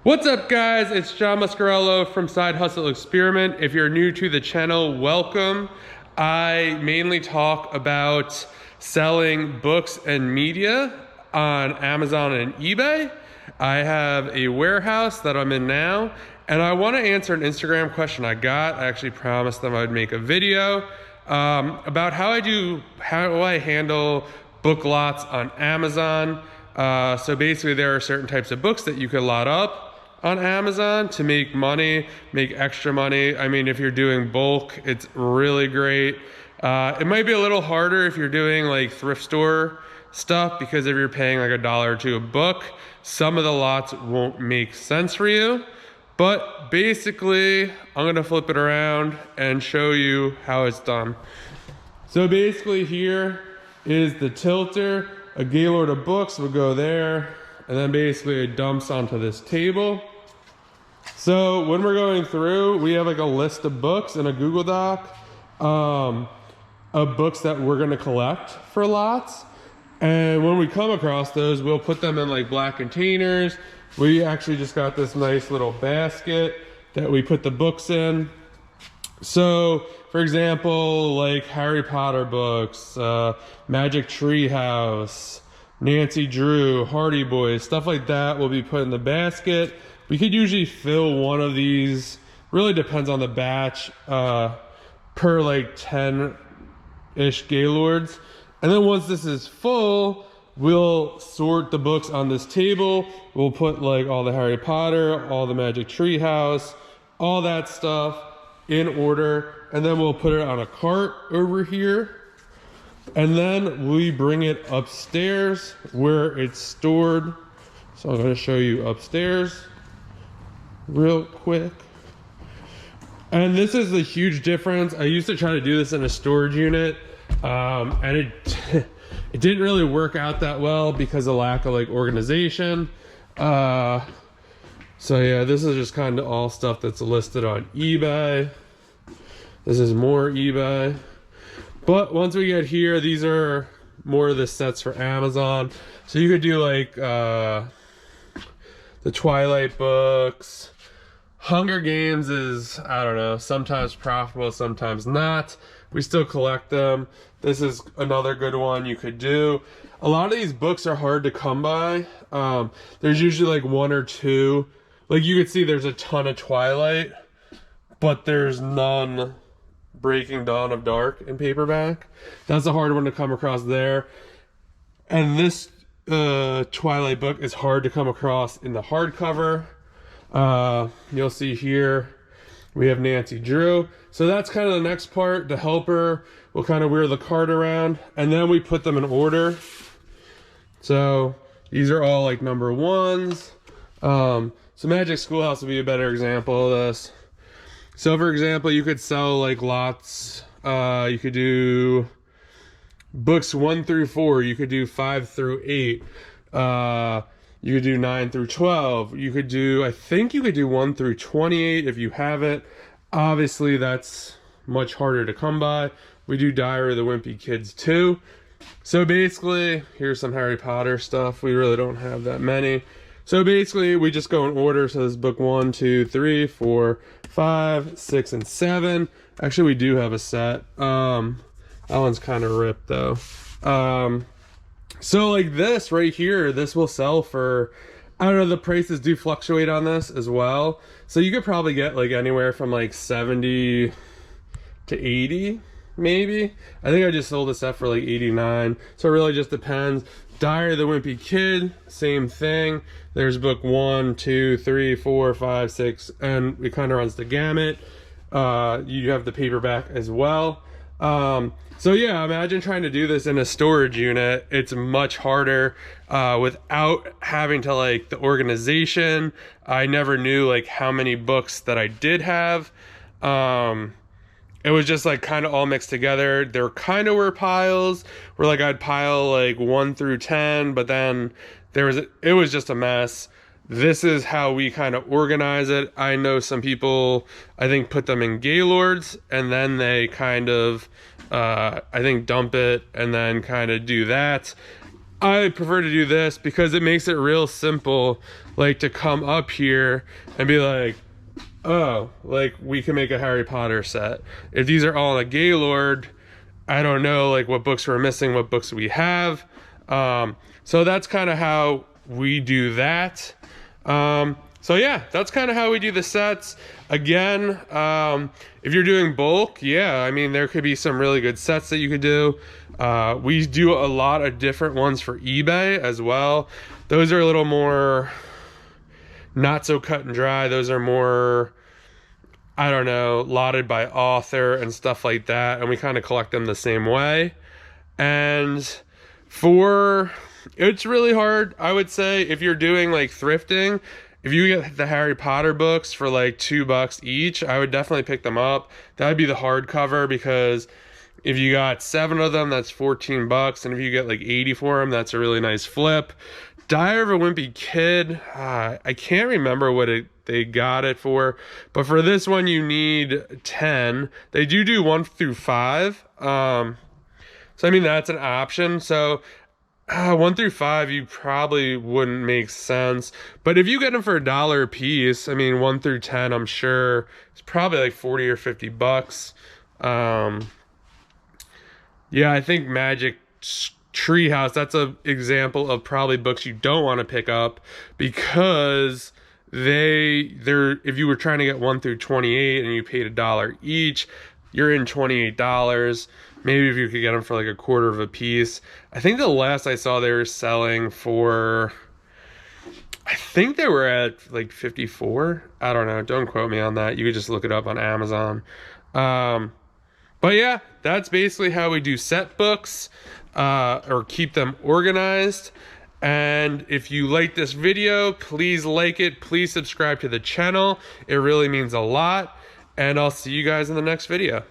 What's up, guys? It's John Muscarello from Side Hustle Experiment. If you're new to the channel, welcome. I mainly talk about selling books and media on Amazon and eBay. I have a warehouse that I'm in now, and I want to answer an Instagram question I got. I actually promised them I'd make a video about how I handle book lots on Amazon. So basically there are certain types of books that you could lot up on Amazon to make money, make extra money. I mean, if you're doing bulk, it's really great. It might be a little harder if you're doing like thrift store stuff, because if you're paying like $1 or $2 a book, some of the lots won't make sense for you. But basically, I'm gonna flip it around and show you how it's done. So basically here is the tilter. A Gaylord of books will go there, and then basically it dumps onto this table. So when we're going through, we have like a list of books in a Google Doc of books that we're gonna collect for lots. And when we come across those, we'll put them in like black containers. We actually just got this nice little basket that we put the books in. So for example, like Harry Potter books, Magic Tree House, Nancy Drew, Hardy Boys, stuff like that will be put in the basket. We could usually fill one of these, really depends on the batch, per like 10-ish Gaylords. And then once this is full, we'll sort the books on this table. We'll put like all the Harry Potter, all the Magic Tree House, all that stuff in order. And then we'll put it on a cart over here. And then we bring it upstairs where it's stored. So I'm going to show you upstairs real quick. And this is a huge difference. I used to try to do this in a storage unit, and it didn't really work out that well because of lack of like organization. So yeah, this is just kind of all stuff that's listed on eBay. This is more eBay. But once we get here, these are more of the sets for Amazon. So you could do like the Twilight books. Hunger Games is, I don't know, sometimes profitable, sometimes not. We still collect them. This is another good one you could do. A lot of these books are hard to come by. There's usually like one or two. Like you could see there's a ton of Twilight, but there's none Breaking Dawn of Dark in paperback. That's a hard one to come across there. And this Twilight book is hard to come across in the hardcover. You'll see here we have Nancy Drew. So that's kind of the next part. The helper will kind of wear the cart around, and then we put them in order. So these are all like number ones. So Magic Schoolhouse would be a better example of this. So for example, you could sell like lots. You could do books 1 through 4. You could do 5 through 8. You could do 9 through 12. You could do, I think you could do 1 through 28 if you have it. Obviously, that's much harder to come by. We do Diary of the Wimpy Kids too. So basically, here's some Harry Potter stuff. We really don't have that many. So basically, we just go in order. So this is book 1, 2, 3, 4, 5, 6, and 7. Actually, we do have a set. That one's kind of ripped though. So like this right here, this will sell for, I don't know, the prices do fluctuate on this as well. So you could probably get like anywhere from like 70 to 80, maybe. I think I just sold a set for like 89. So it really just depends. Diary of the Wimpy Kid, same thing. There's book 1, 2, 3, 4, 5, 6, and it kind of runs the gamut. You have the paperback as well. So yeah, imagine trying to do this in a storage unit. It's much harder without having to like the organization. I never knew like how many books that I did have. It was just like kind of all mixed together. There kind of were piles where like I'd pile like 1 through 10, but then it was just a mess. This is how we kind of organize it. I know some people, I think, put them in Gaylords and then they kind of, I think, dump it and then kind of do that. I prefer to do this because it makes it real simple, like to come up here and be like, oh, like we can make a Harry Potter set. If these are all in a Gaylord, I don't know like what books we're missing, what books we have. So that's kind of how we do that. So yeah, that's kind of how we do the sets. Again, if you're doing bulk, yeah, I mean, there could be some really good sets that you could do. We do a lot of different ones for eBay as well. Those are a little more not so cut and dry. Those are more, I don't know, lotted by author and stuff like that. And we kind of collect them the same way. And it's really hard, I would say, if you're doing like thrifting. If you get the Harry Potter books for like $2 each, I would definitely pick them up. That would be the hardcover, because if you got 7 of them, that's $14. And if you get like 80 for them, that's a really nice flip. Diary of a Wimpy Kid, I can't remember what they got it for, but for this one you need 10. They do 1 through 5. So I mean, that's an option. So 1 through 5 you probably wouldn't make sense, but if you get them for $1 a piece, I mean 1 through 10, I'm sure it's probably like 40 or 50 bucks. Yeah, I think Magic Treehouse, that's an example of probably books you don't want to pick up, because they're if you were trying to get 1 through 28 and you paid $1 each, you're in $28. Maybe if you could get them for like a quarter of a piece. I think the last I saw they were selling for, I think they were at like 54. I don't know. Don't quote me on that. You could just look it up on Amazon. But yeah, that's basically how we do set books, or keep them organized. And if you like this video, please like it. Please subscribe to the channel. It really means a lot. And I'll see you guys in the next video.